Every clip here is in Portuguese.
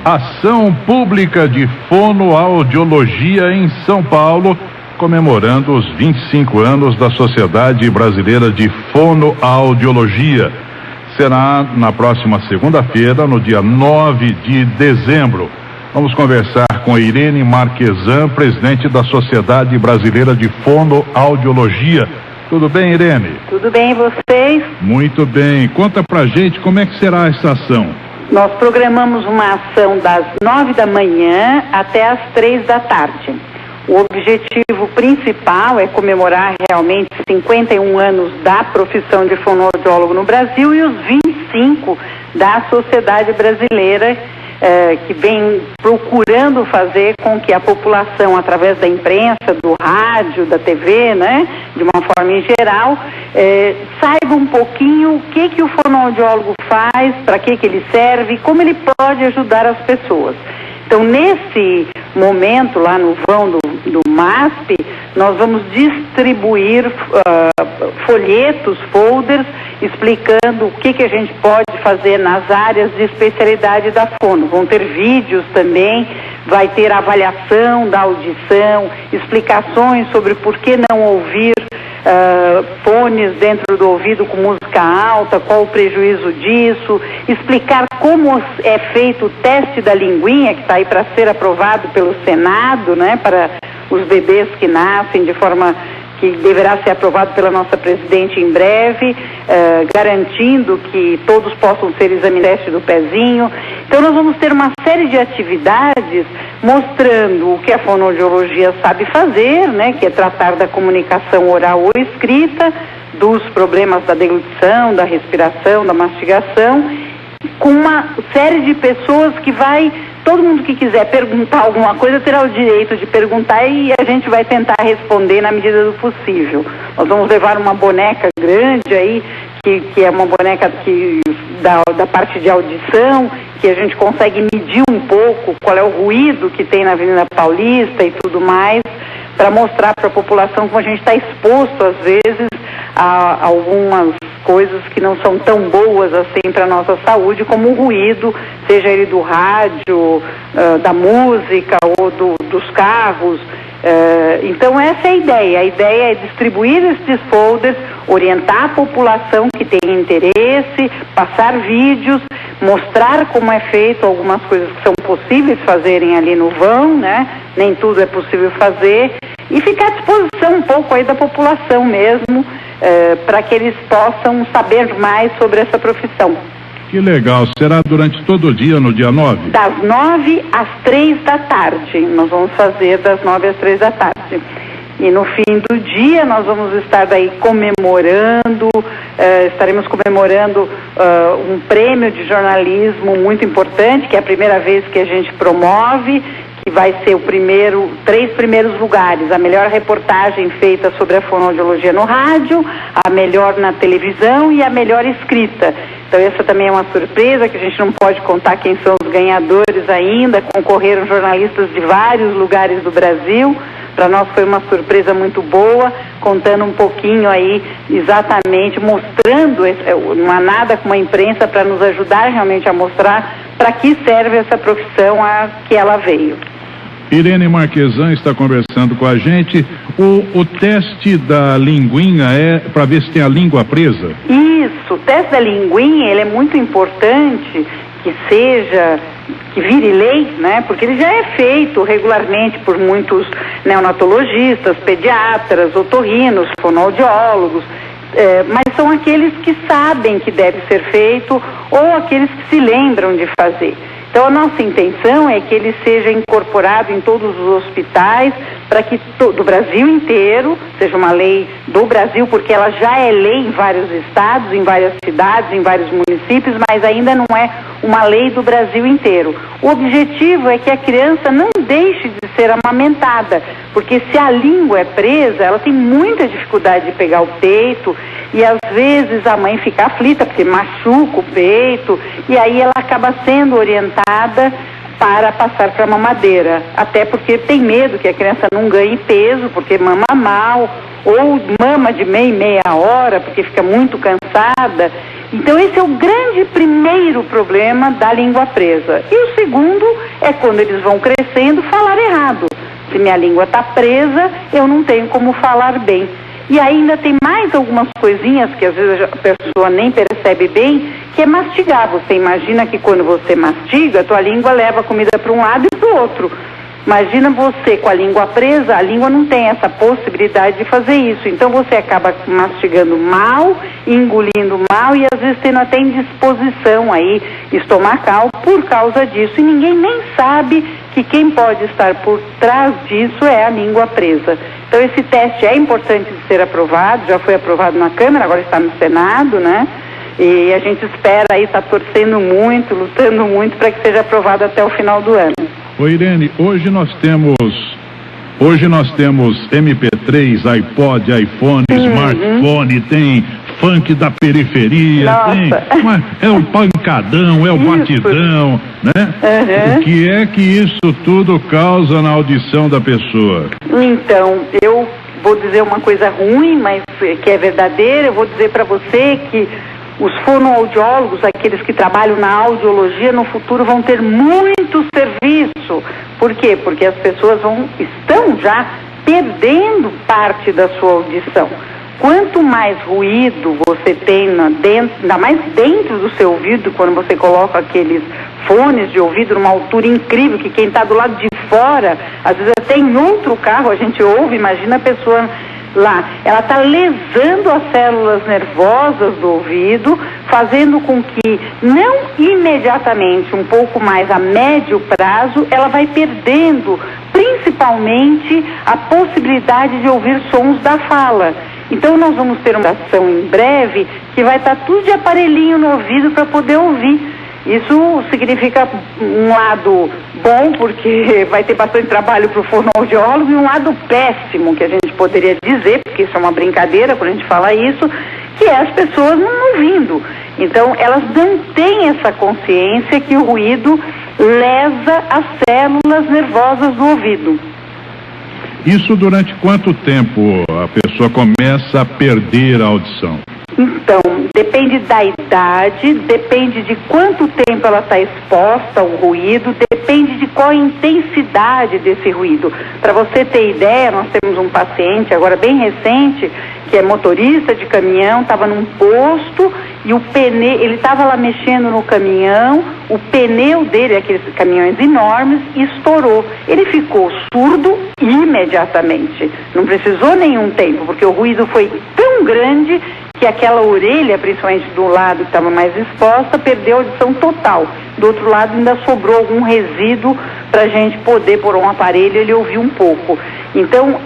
Ação pública de fonoaudiologia em São Paulo, comemorando os 25 anos da Sociedade Brasileira de Fonoaudiologia. Será na próxima segunda-feira, no dia 9 de dezembro. Vamos conversar com Irene Marquesan, presidente da Sociedade Brasileira de Fonoaudiologia. Tudo bem, Irene? Tudo bem, e vocês? Muito bem. Conta pra gente como é que será essa ação. Nós programamos uma ação das 9 da manhã até as 3 da tarde. O objetivo principal é comemorar realmente 51 anos da profissão de fonoaudiólogo no Brasil e os 25 da Sociedade Brasileira, que vem procurando fazer com que a população, através da imprensa, do rádio, da TV, né, de uma forma em geral, saiba um pouquinho o que o fonoaudiólogo faz, para que ele serve, como ele pode ajudar as pessoas. Então, nesse momento, lá no vão do MASP, nós vamos distribuir folhetos, folders, explicando o que a gente pode fazer nas áreas de especialidade da fono. Vão ter vídeos também, vai ter avaliação da audição, explicações sobre por que não ouvir fones dentro do ouvido com música alta, qual o prejuízo disso, explicar como é feito o teste da linguinha, que está aí para ser aprovado pelo Senado, né, para os bebês que nascem de forma que deverá ser aprovado pela nossa presidente em breve, garantindo que todos possam ser examinados do pezinho. Então nós vamos ter uma série de atividades mostrando o que a fonoaudiologia sabe fazer, né, que é tratar da comunicação oral ou escrita, dos problemas da deglutição, da respiração, da mastigação, com uma série de pessoas que vai... Todo mundo que quiser perguntar alguma coisa terá o direito de perguntar e a gente vai tentar responder na medida do possível. Nós vamos levar uma boneca grande aí, que é uma boneca da parte de audição, que a gente consegue medir um pouco qual é o ruído que tem na Avenida Paulista e tudo mais, para mostrar para a população como a gente está exposto, às vezes, a algumas coisas que não são tão boas assim para a nossa saúde, como o ruído, seja ele do rádio, da música ou dos carros. Então essa é a ideia. A ideia é distribuir esses folders, orientar a população que tem interesse, passar vídeos, mostrar como é feito algumas coisas que são possíveis fazerem ali no vão, né? Nem tudo é possível fazer, e ficar à disposição um pouco aí da população mesmo, para que eles possam saber mais sobre essa profissão. Que legal. Será durante todo o dia, no dia 9? Das 9 às 3 da tarde. Nós vamos fazer das 9 às 3 da tarde. E no fim do dia nós vamos estar daí comemorando, estaremos comemorando um prêmio de jornalismo muito importante, que é a primeira vez que a gente promove, que vai ser 3 primeiros lugares: a melhor reportagem feita sobre a fonoaudiologia no rádio, a melhor na televisão e a melhor escrita. Então essa também é uma surpresa, que a gente não pode contar quem são os ganhadores ainda. Concorreram jornalistas de vários lugares do Brasil. Para nós foi uma surpresa muito boa, contando um pouquinho aí, exatamente, mostrando, não há nada com a imprensa para nos ajudar realmente a mostrar para que serve essa profissão a que ela veio. Irene Marquesan está conversando com a gente. O teste da linguinha é para ver se tem a língua presa? Isso, o teste da linguinha, ele é muito importante que vire lei, né? Porque ele já é feito regularmente por muitos neonatologistas, pediatras, otorrinos, fonoaudiólogos, mas são aqueles que sabem que deve ser feito ou aqueles que se lembram de fazer. Então a nossa intenção é que ele seja incorporado em todos os hospitais, para que do Brasil inteiro, seja uma lei do Brasil, porque ela já é lei em vários estados, em várias cidades, em vários municípios, mas ainda não é uma lei do Brasil inteiro. O objetivo é que a criança não deixe de ser amamentada, porque se a língua é presa, ela tem muita dificuldade de pegar o peito, e às vezes a mãe fica aflita porque machuca o peito, e aí ela acaba sendo orientada para passar para a mamadeira, até porque tem medo que a criança não ganhe peso, porque mama mal, ou mama de meia hora, porque fica muito cansada. Então esse é o grande primeiro problema da língua presa. E o segundo é quando eles vão crescendo, falar errado. Se minha língua está presa, eu não tenho como falar bem. E ainda tem mais algumas coisinhas que às vezes a pessoa nem percebe bem, que é mastigar. Você imagina que quando você mastiga, a tua língua leva a comida para um lado e para o outro. Imagina você com a língua presa, a língua não tem essa possibilidade de fazer isso. Então você acaba mastigando mal, engolindo mal e às vezes tendo até indisposição aí estomacal por causa disso. E ninguém nem sabe que quem pode estar por trás disso é a língua presa. Então esse teste é importante de ser aprovado, já foi aprovado na Câmara, agora está no Senado, né? E a gente espera aí, está torcendo muito, lutando muito para que seja aprovado até o final do ano. Ô Irene, hoje nós temos MP3, iPod, iPhone, smartphone, tem funk da periferia, tem, é o pancadão, é o batidão, né? O que é que isso tudo causa na audição da pessoa? Então, eu vou dizer uma coisa ruim, mas que é verdadeira. Eu vou dizer para você que os fonoaudiólogos, aqueles que trabalham na audiologia, no futuro vão ter muito serviço. Por quê? Porque as pessoas estão já perdendo parte da sua audição. Quanto mais ruído você tem ainda mais dentro do seu ouvido, quando você coloca aqueles fones de ouvido numa altura incrível, que quem está do lado de fora, às vezes até em outro carro a gente ouve, imagina a pessoa lá, ela está lesando as células nervosas do ouvido, fazendo com que, não imediatamente, um pouco mais a médio prazo, ela vai perdendo, principalmente, a possibilidade de ouvir sons da fala. Então nós vamos ter uma ação em breve que vai estar tudo de aparelhinho no ouvido para poder ouvir. Isso significa um lado bom, porque vai ter bastante trabalho para o fonoaudiólogo, e um lado péssimo, que a gente poderia dizer, porque isso é uma brincadeira quando a gente fala isso, que é as pessoas não ouvindo. Então, elas não têm essa consciência que o ruído lesa as células nervosas do ouvido. Isso durante quanto tempo a pessoa começa a perder a audição? Então, depende da idade, depende de quanto tempo ela está exposta ao ruído, depende de qual a intensidade desse ruído. Para você ter ideia, nós temos um paciente, agora bem recente, que é motorista de caminhão, estava num posto e o pneu, ele estava lá mexendo no caminhão, o pneu dele, aqueles caminhões enormes, estourou. Ele ficou surdo imediatamente, não precisou nenhum tempo, porque o ruído foi tão grande que aquela orelha, principalmente do lado que estava mais exposta, perdeu a audição total. Do outro lado ainda sobrou algum resíduo para a gente poder pôr um aparelho e ele ouvir um pouco. Então,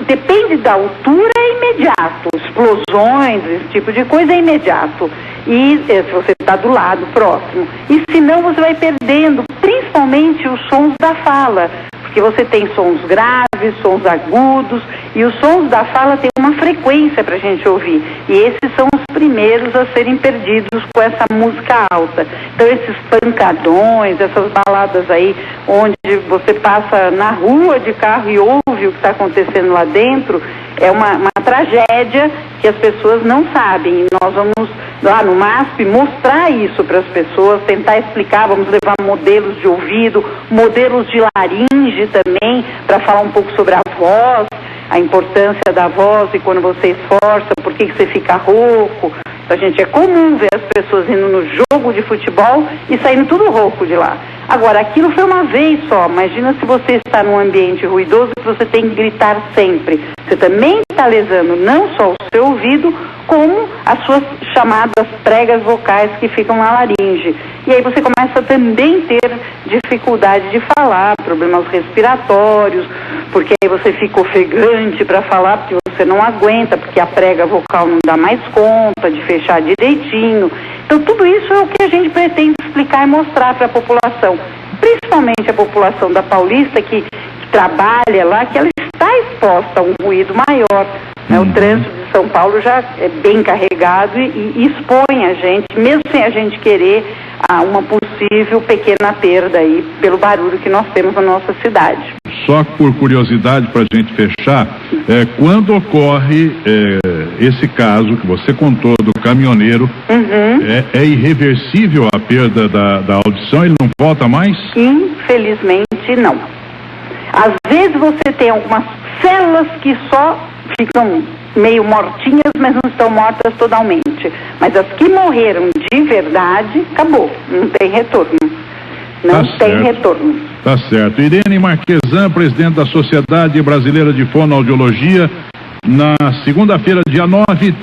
depende da altura, é imediato. Explosões, esse tipo de coisa é imediato. E se você está do lado, próximo. E se não, você vai perdendo, principalmente os sons da fala. Porque você tem sons graves, sons agudos, e os sons da fala têm uma frequência para a gente ouvir. E esses são os primeiros a serem perdidos com essa música alta. Então esses pancadões, essas baladas aí, onde você passa na rua de carro e ouve o que está acontecendo lá dentro, é uma tragédia que as pessoas não sabem. E nós vamos lá no MASP mostrar isso para as pessoas, tentar explicar, vamos levar modelos de ouvido, modelos de laringe também, para falar um pouco sobre a voz, a importância da voz e quando você esforça, por que você fica rouco. A gente, é comum ver as pessoas indo no jogo de futebol e saindo tudo rouco de lá. Agora, aquilo foi uma vez só. Imagina se você está num ambiente ruidoso que você tem que gritar sempre. Você também está lesando não só o seu ouvido, como as suas chamadas pregas vocais que ficam na laringe. E aí você começa a também ter dificuldade de falar, problemas respiratórios, porque aí você fica ofegante para falar, porque você não aguenta, porque a prega vocal não dá mais conta de fechar direitinho. Então tudo isso é o que a gente pretende explicar e mostrar para a população, principalmente a população da Paulista que trabalha lá, que ela está exposta a um ruído maior. Né? O trânsito de São Paulo já é bem carregado e expõe a gente, mesmo sem a gente querer, a uma possível pequena perda aí pelo barulho que nós temos na nossa cidade. Só por curiosidade, para a gente fechar, quando ocorre esse caso que você contou do caminhoneiro, é irreversível a perda da audição? Ele não volta mais? Infelizmente, não. Às vezes você tem algumas células que só ficam meio mortinhas, mas não estão mortas totalmente. Mas as que morreram de verdade, acabou. Não tem retorno. Não tem retorno. Tá certo. Irene Marquesan, presidente da Sociedade Brasileira de Fonoaudiologia, na segunda-feira, dia 9,